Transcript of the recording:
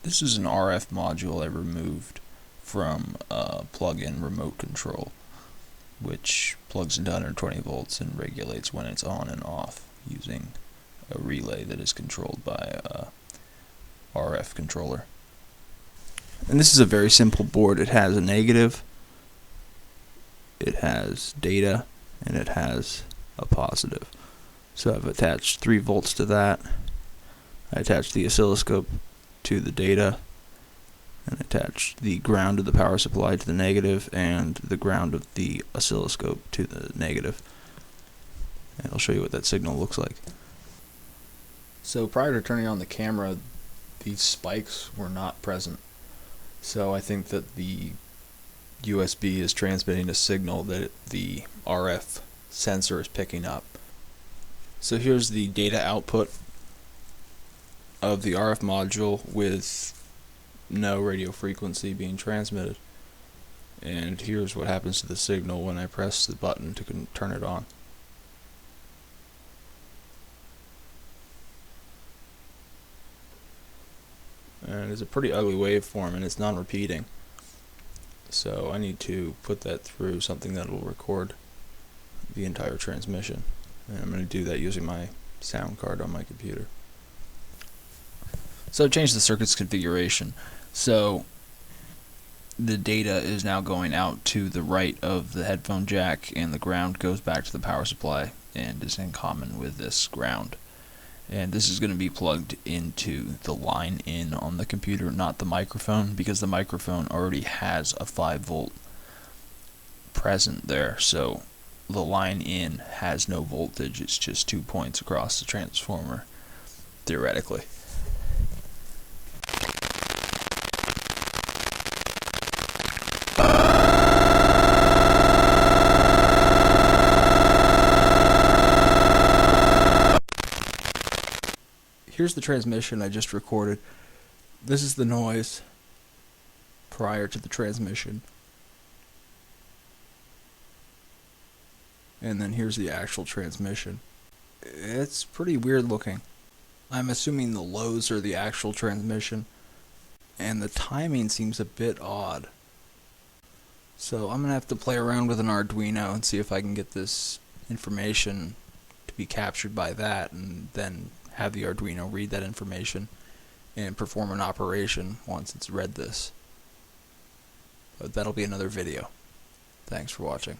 This is an RF module I removed from a plug-in remote control, which plugs into 120 volts and regulates when it's on and off using a relay that is controlled by a RF controller. And this is a very simple board. It has a negative, it has data, and it has a positive. So I've attached 3 volts to that. I attached the oscilloscope to the data, and attached the ground of the power supply to the negative and the ground of the oscilloscope to the negative. And I'll show you what that signal looks like. So prior to turning on the camera, these spikes were not present. So I think that the USB is transmitting a signal that the RF sensor is picking up. So here's the data output of the RF module with no radio frequency being transmitted. And here's what happens to the signal when I press the button to turn it on. And it's a pretty ugly waveform, and it's non-repeating. So I need to put that through something that will record the entire transmission. And I'm going to do that using my sound card on my computer. So I've changed the circuit's configuration. So the data is now going out to the right of the headphone jack, and the ground goes back to the power supply and is in common with this ground. And this is going to be plugged into the line in on the computer, not the microphone, because the microphone already has a 5 volt present there. So the line in has no voltage, it's just 2 points across the transformer, theoretically. Here's the transmission I just recorded. This is the noise prior to the transmission. And then here's the actual transmission. It's pretty weird looking. I'm assuming the lows are the actual transmission, and the timing seems a bit odd. So I'm going to have to play around with an Arduino and see if I can get this information to be captured by that, and then have the Arduino read that information and perform an operation once it's read this. But that'll be another video. Thanks for watching.